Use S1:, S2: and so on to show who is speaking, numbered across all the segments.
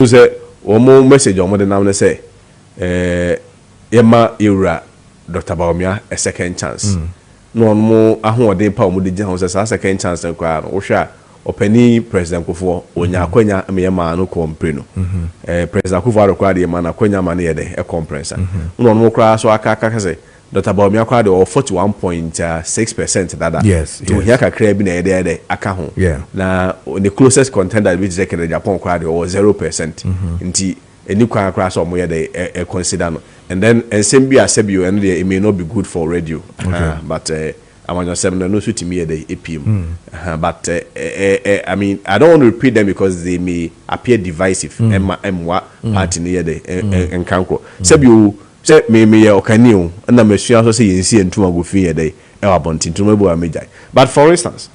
S1: say one message on the now say Emma Ira Dr. Bawumia a second chance. No more a whole day power with the second chance and cry or share or penny President Kufo when ya Quenya Miyama no compreno. President Kufa required a man a Quenya money a compressor. No more crash or a say Dr. Bawumia cried or 41.6% that
S2: yes
S1: to hear a crab in a day account.
S2: Yeah.
S1: Now the closest contender which is Ken Agyapong cried was 0%. Indeed. A new car crash or more they consider, and then and same be as Sebio, and it may not be good for radio. But I want to say no to me at the APM. But I mean, I don't want to repeat them because they may appear divisive. What party near the and Kanko Sebio said me or Canio, and I'm sure say in see and two go fear day. But for instance,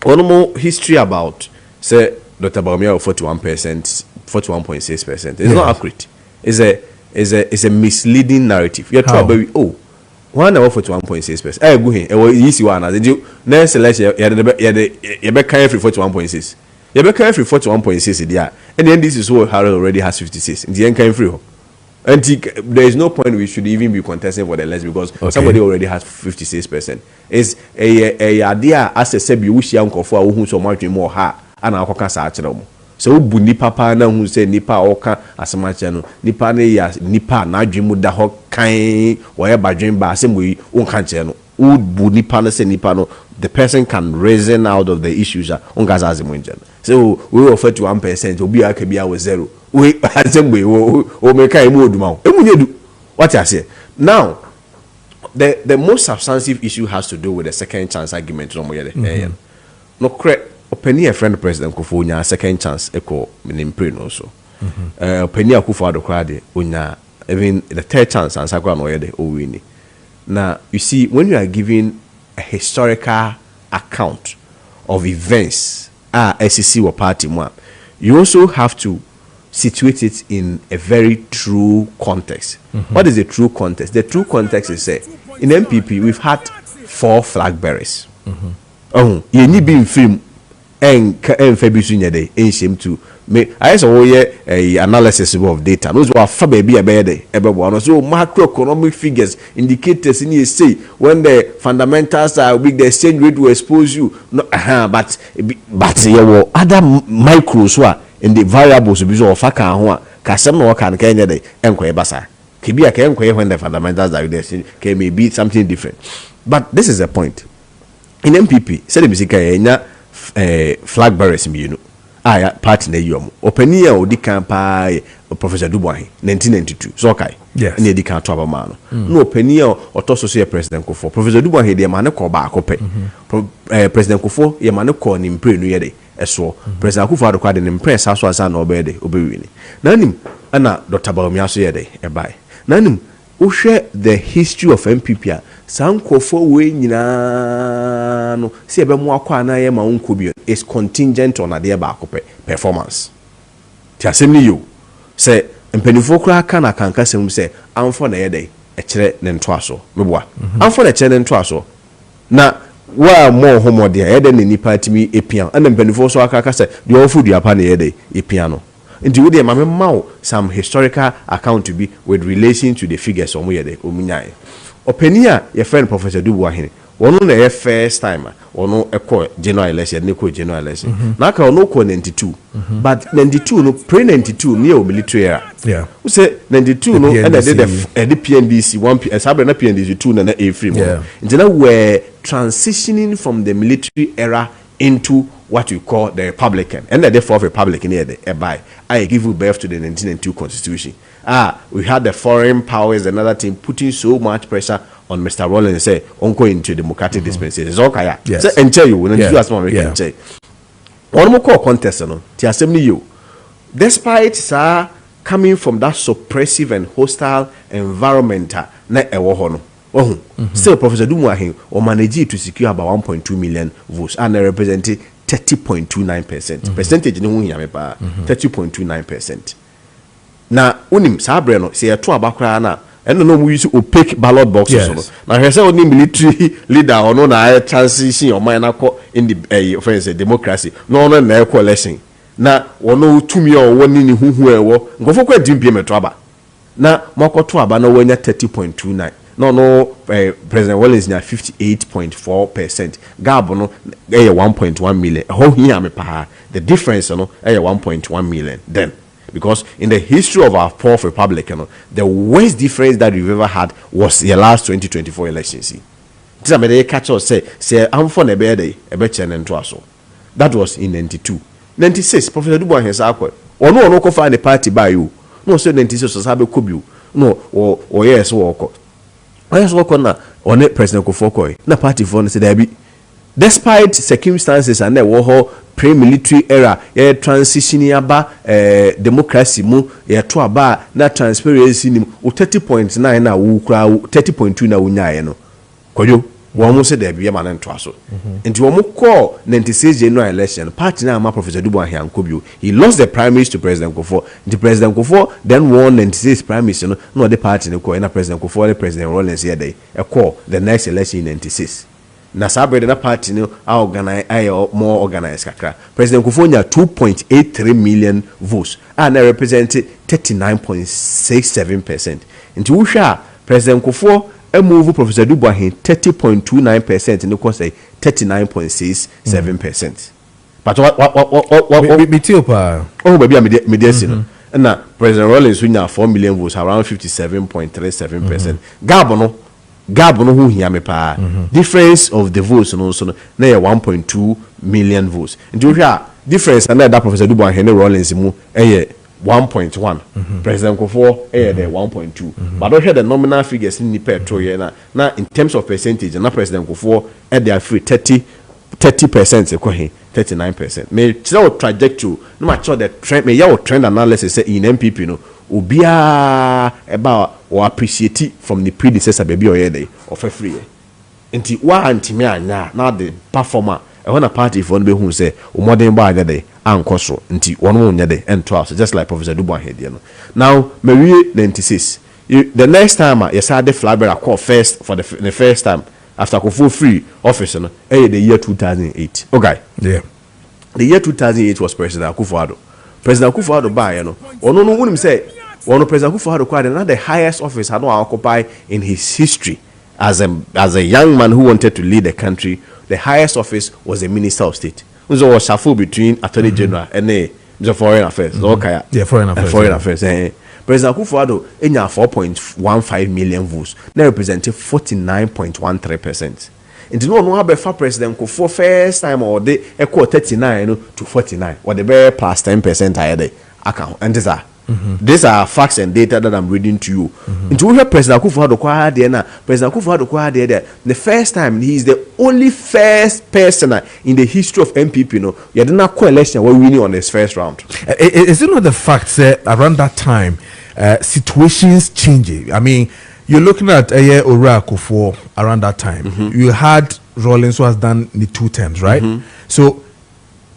S1: one more history about say Dr. Bawumia 41%. 41.6%. It's not accurate. It's a misleading narrative. You're trying to oh, 1 hour 41.6%. I go here. Easy one. As you next election, you be carry free 41.6. You be carry free 41.6. Yeah, and then this is what Harold already has 56. In the end, carry free. And there is no point we should even be contesting for the less because somebody already has 56%. It's a idea as a sebi wish young for who so much more ha and our casa. So bu papa na hu say nipa oka asamache no nipa ne ya nipa na adwemu da ho kan wo ye badwen ba asem we unka che no u bu nipa na say nipa no the person can reason out of the issues unka azemu nje. So we offer to 1% obi aka bia we 0 we asem we o make kai mu oduma emunyedu what I say now the most substantive issue has to do with the second chance argument no mo ye no correct. Openi a friend President Kufo nya second chance echo minimpre no so. Openi Akufo adokade onya even the third chance and sakwa no yede o wini. Now you see when you are giving a historical account of events SEC or party one, you also have to situate it in a very true context. What is the true context? The true context is say in MPP we've had 4 flag bearers. Oh, you need be in film and Fabius day ancient to me. I saw a analysis of data. Those were far baby a bed, everyone. So macroeconomic figures, indicators in you say when the fundamentals are weak, the exchange rate will expose you. No, but there were other micros in the variables of Faka, Kasam or can Kenya day, and Quebasa. Kibia can when the fundamentals are there, can may be something different. But this is the point. In MPP, said the music flag bearers me party na yom openia odi kan pa Professor Dubois 1992 so okay
S2: yes
S1: na edi kan to abama no openia otoso so President Kufo Professor Dubois de ma ne ko ba akope President Kufo ye ma ne ko ni mpre no ye de eso President Kufo adokwa de ni mpre sa so asa na obede obewini nanim ana Dr. Bawumia so ye de e bai nanim wo hwe the history of MPP sankofo we nyina no se ebe mu akwa na ye ma wonko bi is contingent on ade ba akope performance ti asemi yo se mpanifo kura kana kanka sem se amfo na ye dey e kire ne ntoaso meboa amfo na kire ne ntoaso na wa mo homode ye dey ne nipa timi epia na mpanifo so aka se de ofu duapa na ye dey epia no nti wo dey ma me some historical account to be with relation to the figures omo ye dey omunyai openia your friend Professor Dubois one on the first time ono eko general election neko general election na ka ono ko 92 but 92 no pre 92 near military era we say 92 no and the PNDC 1 sabre na PNDC 2 na a free mo ntina we transitioning from the military era into what we call the Republican and the fourth Republican here by I give you birth to the 1992 constitution. We had the foreign powers, another thing putting so much pressure on Mr. Rollins say onko into democratic dispensation. It's okay.
S2: Yes.
S1: So enjoy you when you ask me can say. One more call contest no. Ti assembly you. Despite sir coming from that suppressive and hostile environment na ewo ho no. Still Professor Dubois or managed to secure about 1.2 million votes and they represented 30.29%. Percentage ni hu yame pa 30.29%. Na unim sabre no se eto abakra na eno no mu use opaque ballot boxes no. Na he say oni military leader ono na transition o man na in the offense democracy. No na election. na wono tumi o woni ni huhu ewo nkofo kwa dimpie metroaba na makoto aba na wonya 30.29 no President Wallace nya 58.4%. Gab no 1.1 million. How here me pa the difference no 1.1 million then. Because in the history of our fourth republic, the worst difference that we've ever had was the last 2024 elections. This is a catch us say I'm for a better so. That was in 92. 96, Professor Dubois has acquired. Or no find the party by you. No, so 96 was have a kubu. No, or yes, walk. Yes, walk on it, President Kofokoi. The party for said there be. Despite circumstances and the war pre-military era, transition aba democracy mu to aba na transparency ni 30.9 na wo kra 30.2 na wonya no. Kojo wo mo se there be ma na nto so. Nti wo mo call 96 January election party na ma Professor Dubois Ankobio. He lost the primaries to President Kofo. The President Kofo then won 96 primaries no the party no call na President Kofo the President Rollins here dey call the next election in 96. Na sabre na party no organize more organized kakra. President Kufuor 2.83 million votes and represent 39.67%. Nti wo hwa President Kufuor move Professor Dubois 30.29% and ko say 39.67%. But what
S2: Bitiopa
S1: oh baby mediasi no na President Rollins win 4 million votes around 57.37%. Gab no who hear me pa. Difference of the votes no so na 1.2 million votes. Nti hwa difference and that Professor Dubois Henry Rollins mu 1.1. President Kufuor the 1.2. But don't hear the nominal figures in the petrol na in terms of percentage na President Kufuor they are free 30% ekwahin 39%. Me tell trajectory no matter the trend me your trend analysis say in MPP no obia about or appreciate from the predecessor baby or day of a free nti wa antimi anya na the performer e when a party for be hu say o modern ba day ankoso nti wono nya day ento so just like Professor Dubois here no now Marie 96 the next time you saw the flabber call first for the first time after Kofo free office no the year 2008 okay
S2: yeah
S1: the year 2008 was President Akufo-Addo by no ono no wonim say one President Akufo-Addo quite the highest office had occupied in his history as a young man who wanted to lead the country. The highest office was a Minister of State. It was a shuffle between Attorney General and the Foreign Affairs.
S2: Yeah, Foreign Affairs.
S1: President Akufo-Addo enya 4.15 million votes. They represented 49.13%. And you know how for President Kufuor first time or they equal 39 to 49 or the very plus 10% higher day account. And these are facts and data that I'm reading to you. And to hear President Akufo-Addo President Akufo-Addo there the first time he is the only first person in the history of MPP you did not coalition were winning on his first round.
S2: Is it not the fact that around that time situations changing? I mean, you're looking at Ora Kufuor around that time. You had Rollins who has done the 2 terms, right? So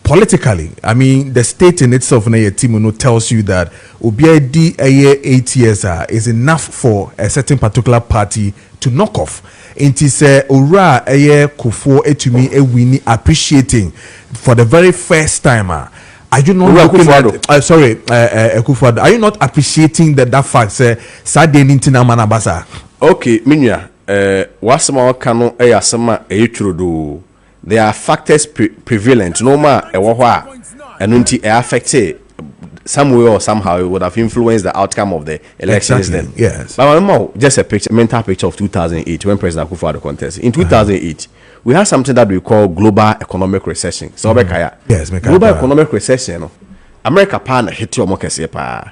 S2: politically, I mean, the state in itself tells you that Obiadi 8 years is enough for a certain particular party to knock off. It is Ora Kufuor to me winning appreciating for the very first time. Are you not Akufo-Addo, are you not appreciating that fact Saturday Nintina Manabasa?
S1: Okay, Minya, wasama kano asama do. There are factors prevalent no ma and unti affected some way or somehow it would have influenced the outcome of the elections then.
S2: Yes.
S1: But just a mental picture of 2008 when President Akufo-Addo contested. In 2008, we had something that we call global economic recession. So
S2: yes,
S1: global economic recession. America pa na hit your mokese pa.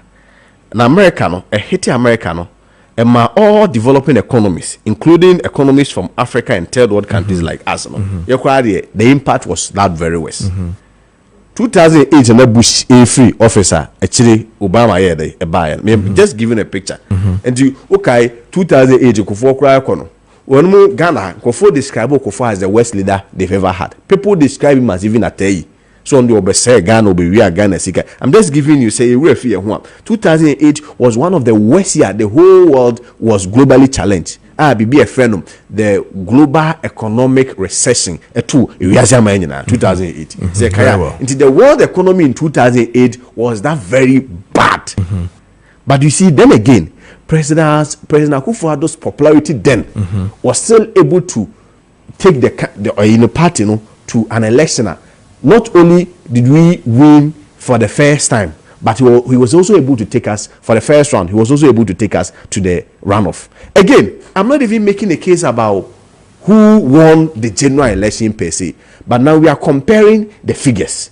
S1: Na America no, hit America no. And all developing economies, including economies from Africa and third world countries like us, the impact was that very worse. 2008, and Bush a free officer actually Obama a buyer. Just giving a picture. And you 2008 Kufuor cry kono. When mo Ghana Kufuor describe Kufuor as the worst leader they've ever had. People describe him as even a tei. So on the obese Ghana be we are Ghana sika. I'm just giving you say we 2008 was one of the worst years. The whole world was globally challenged. be a friend the global economic recession to 2008. Into the world economy in 2008 was that very bad. But you see, then again, President Akufo-Addo's popularity then was still able to take the party to an election. Not only did we win for the first time, but he was also able to take us for the first round. He was also able to take us to the runoff. Again, I'm not even making a case about who won the general election per se, but now we are comparing the figures.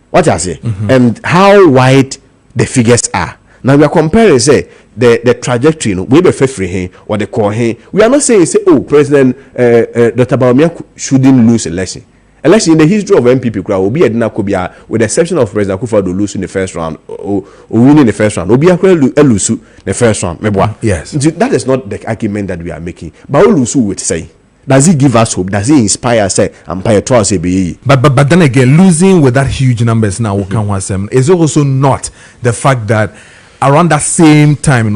S1: What I say, and how wide the figures are. Now we are comparing, say, the trajectory, we be free him or the core him. We are not saying, say, oh, President Dr. Bawumia shouldn't lose election. Election in the history of MPP crowd will be a dinakobia, with the exception of President Akufo-Addo losing the first round or winning the first round. Obi akwa lose the first round.
S2: Yes.
S1: That is not the argument that we are making. But Olusu would say, does he give us hope? Does he inspire us?
S2: But then again, losing with that huge numbers now is also not the fact that around that same time,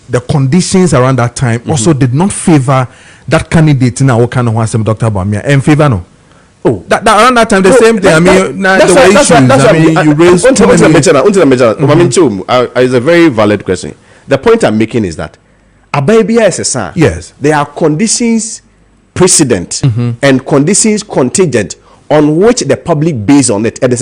S2: the conditions around that time also did not favor that candidate now. Dr. Bawumia in favor no. Oh, that around that time the same thing. You raised.
S1: It's a very valid question. The point I'm making is that
S2: yes,
S1: there are conditions precedent and conditions contingent on which the public based on it. I know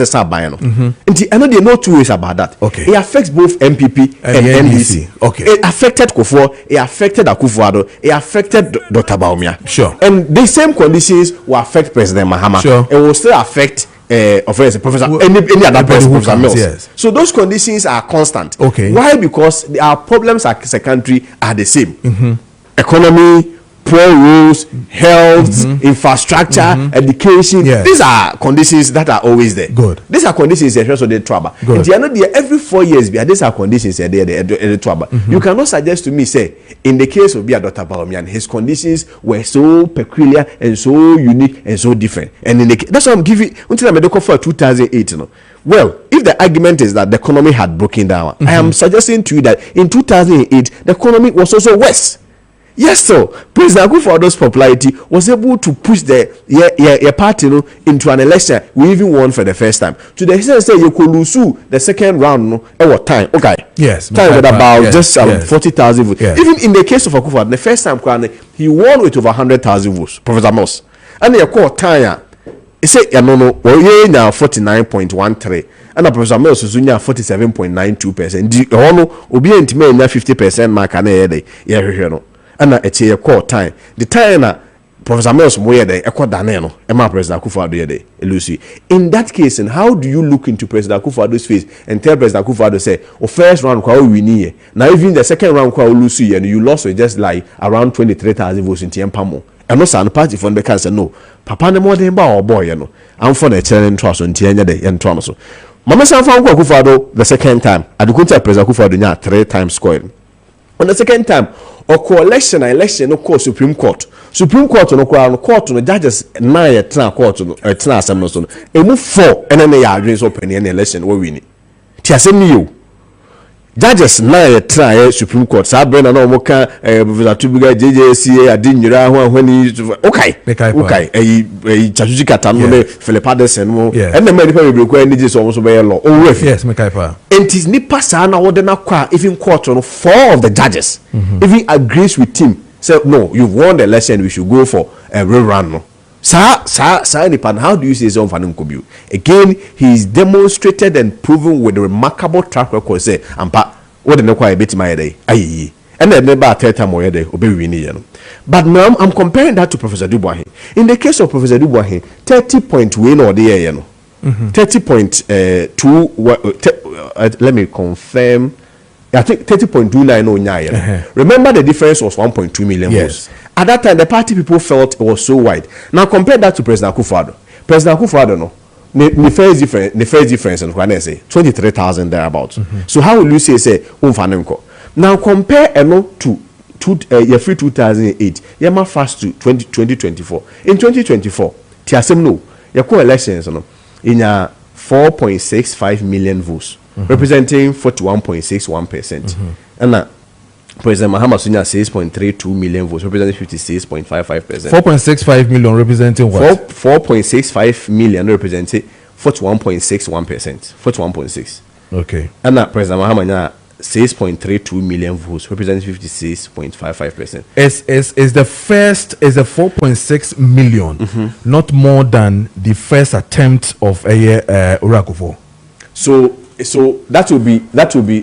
S1: there are no two ways about that.
S2: Okay.
S1: It affects both MPP and NDC.
S2: Okay.
S1: It affected Kufuor, it affected Akufo-Addo, it affected Dr. Bawumia.
S2: Sure.
S1: And the same conditions will affect President Mahama.
S2: Sure.
S1: It will still affect Professor any other person, Professor Mills.
S2: Yes.
S1: So those conditions are constant.
S2: Okay.
S1: Why? Because our problems as a country are the same. Economy, poor rules, health, infrastructure, education.
S2: Yes.
S1: These are conditions that are always there.
S2: Good.
S1: These are conditions that are the trouble.
S2: Good.
S1: Every 4 years, these are conditions that are the trouble. You cannot suggest to me, say, in the case of Dr. Bawumia, his conditions were so peculiar and so unique and so different. And that's why I'm giving until I'm medical for 2008. Well, if the argument is that the economy had broken down, I am suggesting to you that in 2008, the economy was also worse. Yes, so President Akufo-Addo's popularity was able to push the party into an election. We even won for the first time. To the extent that you could lose the second round at what time? Okay.
S2: Yes.
S1: Time with about just 40,000 votes.
S2: Yes.
S1: Even in the case of Akufo-Addo, the first time he won with over 100,000 votes. Professor Moss. And the call time. He said, we're now 49.13. And Professor Mills is 47.92%. The honor will be intimate 50% mark and and it's a call time. The time that Professor Mills moye de ekọ daneno ema President Akufo-Addo de elusi. In that case, and how do you look into President Akufo-Addo's face and tell President Akufo-Addo say, "Oh, first round kwa we ni now even the second round kwa ulusi and you lost with just like around 23,000 votes in Tiempamo." And no san party from the cancer no. Papa ne more than ba boy no. I'm for the challenge trust on Tienya de yen so. Mama san fa Akufo-Addo the second time. Adukunta President Akufo-Addo nya 3 times scoring. On the second time, or election no call Supreme Court no court no judges 9 court no assembly so e move 4 and then they are against open in election we win ti asem you judges 9 Supreme Court sa brenda no mo ka Professor Tubiga JJC adinyira ho ahwani okay chachuji kata no Philip Addison mo and the medical people ko any so so be law oh
S2: yes mekaipa
S1: enti nipa sa na wode na kwa even court no 4 of the judges even agrees with him say no you've won the election we should go for a rerun no Sir Nipan, how do you say so? Again, he's demonstrated and proven with a remarkable track record. Say, Ampa, what the quite a bit my day. Aye, and then never tell time or day, obey winning. But now I'm comparing that to Professor Dubois. In the case of Professor Dubois, 30 point win or the year, 30.2. Let me confirm. I think 30.2909. Remember the difference was 1.2 million votes. At that time, the party people felt it was so wide. Now compare that to President Akufo-Addo. President Akufo-Addo, no, the first difference, and when I say 23,000 thereabouts. So how will you say now compare to 2008. Yama fast to 2024. In 2024, Tiasem no, your co-elections no in 4.65 million votes. Representing 41.61%. And President Mahama Sunya 6.32 million votes, representing 56.55%.
S2: 4.65 million representing what?
S1: 4.65 million representing 41.61%. 41.6.
S2: Okay.
S1: And that President Mahama 6.32 million votes, representing 56.55%.
S2: Is the 4.6 million not more than the first attempt of a year Orakufo?
S1: So that will be let me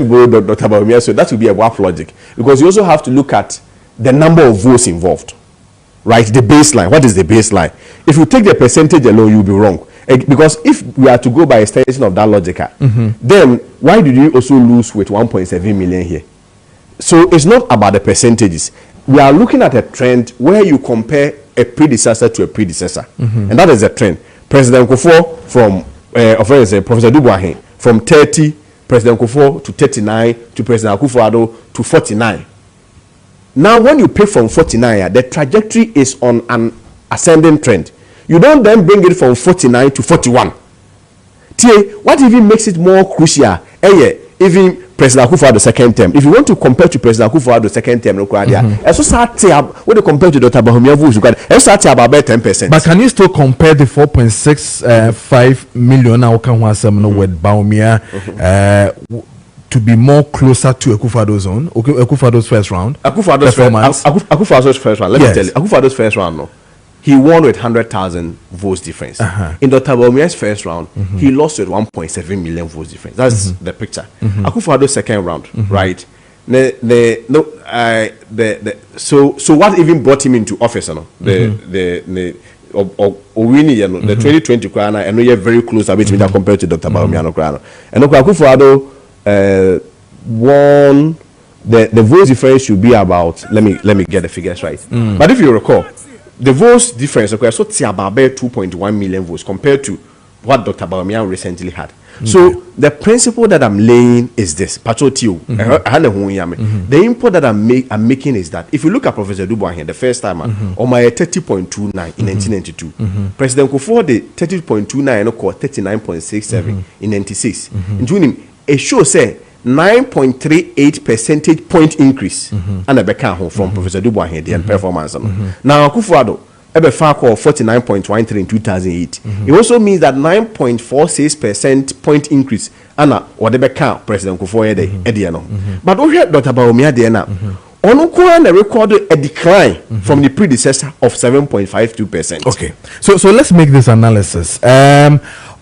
S1: borrow Dr. Bawumia. So that will be a WAP logic, because you also have to look at the number of votes involved, right? The baseline. What is the baseline? If you take the percentage alone, you'll be wrong. Because if we are to go by extension of that logic, then why did you also lose with 1.7 million here? So it's not about the percentages. We are looking at a trend where you compare a predecessor to a predecessor, and that is a trend. President Kufuor from Professor Dubois from 30, President Kufuor to 39, to President Akufo-Addo to 49. Now, when you pick from 49, the trajectory is on an ascending trend. You don't then bring it from 49 to 41. What even makes it more crucial? Even President Akufo-Addo second term. If you want to compare to President Akufo-Addo second term, when you compare to Dr. Bawumia votes, it's start about 10%.
S2: But can you still compare the 4.65 million now with Bawumia to be more closer to Akufo-Addo's own, Akufo-Addo's first round?
S1: Akufo-Addo's first round. Let me tell you, Akufo-Addo's first round, no. He won with 100,000 votes difference. In Dr. Bawumia's first round, he lost with 1.7 million votes difference. That's the picture. Akufo-Addo's second round, right? So what even brought him into office? The 2020 Krana, and we are very close a bit compared to Dr. Bawumia Krana. And Akufo-Addo won. The votes difference should be about. Let me get the figures right. But if you recall, the votes difference, okay, so Tiababe 2.1 million votes compared to what Dr. Bawumia recently had. So the principle that I'm laying is this: the input that I'm making is that if you look at Professor Dubois here, the first time on my 30.29 in 1992, President Kufuor the 30.29 and 39.67 in 96. In it shows 9.38 percentage point increase and a becca from Professor Dubois here the performance. Now Akufo-Addo ebe far call 49.13 in 2008. It also means that 9.46% point increase and what the becca President Kufuor here but we heard Dr. Bawumia there now. On recorded a decline from the predecessor of 7.52%.
S2: Okay, so let's make this analysis.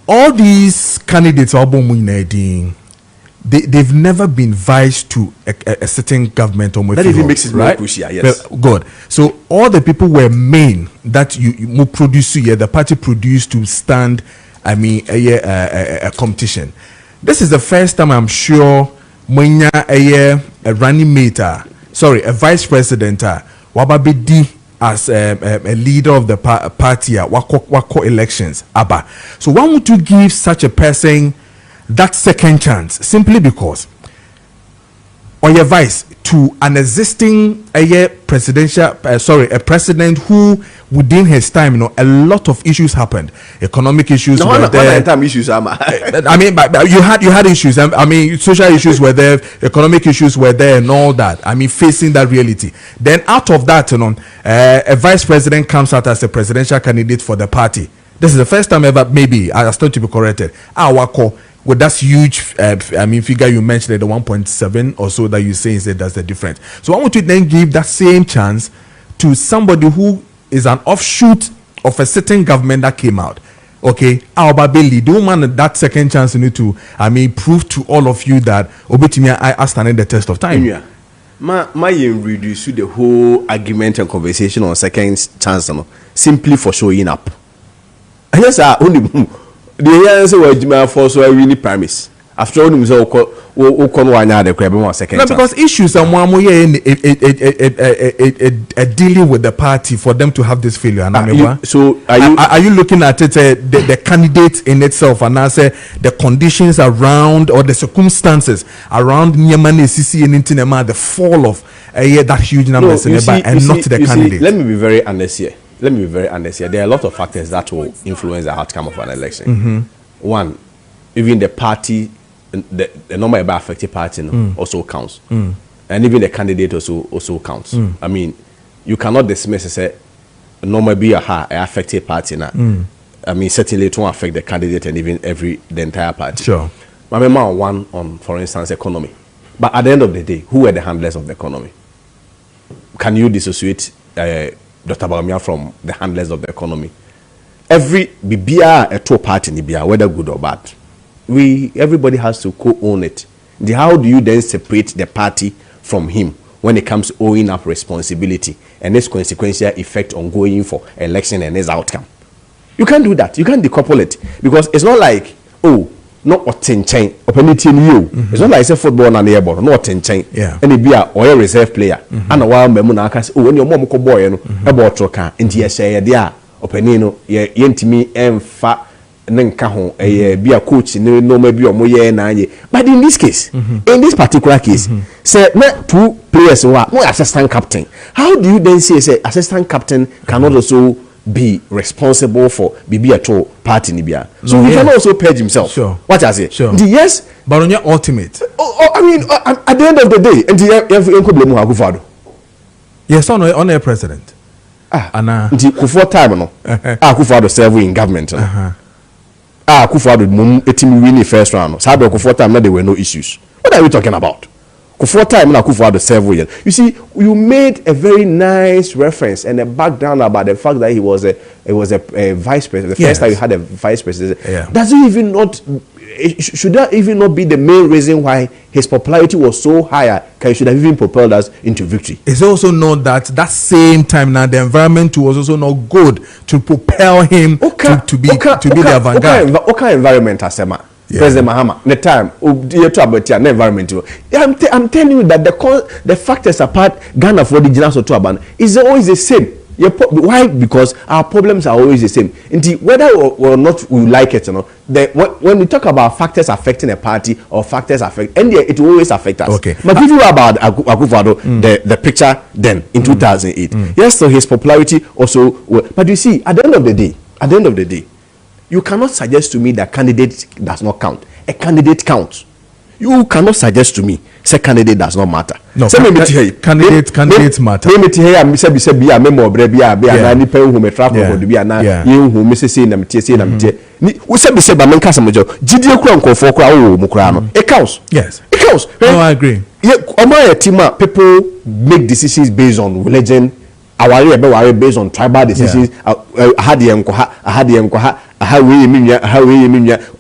S2: All these candidates are they've never been vice to a certain government or
S1: that even makes it more crucial. Yes,
S2: good. So all the people were main that you produce here, the party produced to stand. I mean, a competition. This is the first time I'm sure when a running mate, a vice president, wababedi as a leader of the party, wako elections, abba. So why would you give such a person that second chance simply because or your vice to an existing a president who within his time, a lot of issues happened. Economic issues were there. I mean, but you had issues. I mean, social issues were there, economic issues were there, and all that. I mean, facing that reality. Then out of that, a vice president comes out as a presidential candidate for the party. This is the first time ever. Maybe I stand to be corrected. With that huge, figure you mentioned, the 1.7 or so that you say is that that's the difference. So I want to then give that same chance to somebody who is an offshoot of a certain government that came out. Okay, Babeli, the woman that second chance you need to, prove to all of you that Obetimia I standing the test of time.
S1: Yeah. My reduce the whole argument and conversation on second chance simply for showing up. Yes, only. The answer was for so I really promise. After all, second
S2: because issues are more dealing with the party for them to have this failure.
S1: So
S2: are you looking at it the candidate in itself and I say the conditions around or the circumstances around Nyamane CC and Intinema, the fall of that huge numbers and not the candidate?
S1: Let me be very honest here. There are a lot of factors that will influence the outcome of an election. One, even the party, the number of affected party also counts. and even the candidate also counts. I mean, you cannot dismiss say normal be affected party now. I mean, certainly it won't affect the candidate and even the entire party.
S2: Sure.
S1: My member one on, for instance, economy. But at the end of the day, who are the handlers of the economy? Can you dissociate Dr. Bawumia from the handlers of the economy? Every BBR a two party in BBR, whether good or bad, everybody has to co-own it. How do you then separate the party from him when it comes to owing up responsibility and its consequential effect on going for election and its outcome? You can't do that. You can't decouple it because it's not like not chain opportunity you. It's not like it's a football and air ball, not chain.
S2: Yeah.
S1: And it be a reserve player. And a while memuna can when your mom boy a ball trucker into your share there openino yentimi emfa nenka ho be a coach no maybe or moye na ye. But in this case, in this particular case, say not two players who are no assistant captain. How do you then say assistant captain cannot also be responsible for BB at all party Nibia? So he can also purge himself.
S2: Sure.
S1: What I say?
S2: Sure.
S1: Yes.
S2: But on your ultimate.
S1: I mean, at the end of the day, and the
S2: yes, on a president.
S1: Kufuor time no. Kufuor serve in government. Kufuor mum etim win the first round. So Kufuor time there were no issues. What are we talking about? Kufuor time na Kufuor serve. You see, you made a very nice reference and a background about the fact that he was a vice president. The first time you had a vice president.
S2: Yeah.
S1: Does it even not? Should that even not be the main reason why his popularity was so higher? He should have even propelled us into victory.
S2: It's also known that same time now the environment was also not good to propel him to be the avant-garde.
S1: What kind of environment has Sema? President Mahama, the time you talk about the environment. I'm telling you that the factors apart Ghana for the General Sotoaban is always the same. Why? Because our problems are always the same. Indeed, whether or not we like it, when we talk about factors affecting a party or factors affect, and it will always affect us.
S2: Okay.
S1: But give you about Akufo-Addo, the picture then in 2008. Yes, so his popularity also. But you see, at the end of the day, you cannot suggest to me that candidate does not count. A candidate counts. You cannot suggest to me say candidate does not matter.
S2: No, candidates matter.
S1: Me say be a memo brebia be na ni pen hu me track for do be na yen hu me say na mtie ni we say ba menka samojo gidie kura nkofo kura wo mu kura no it counts.
S2: Yes,
S1: it counts.
S2: No, I agree.
S1: Omo team people make decisions based on religion. Awari be worry based on tribal decisions. Had the enko how we minya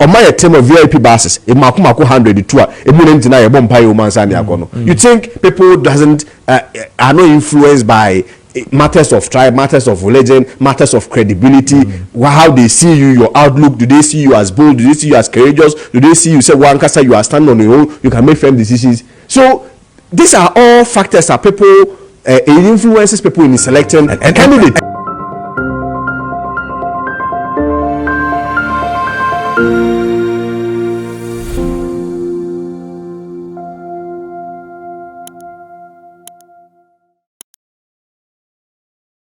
S1: or my team of VIP basis e makumako 102 e mu ntina ye bompa ye omansa ne akono. You think people doesn't are not influenced by matters of tribe, matters of religion, matters of credibility, how they see you, your outlook? Do they see you as bold? Do they see you as courageous? Do they see you say one kasa you are standing on your own, you can make firm decisions? So these are all factors that people it influences people in selecting a candidate.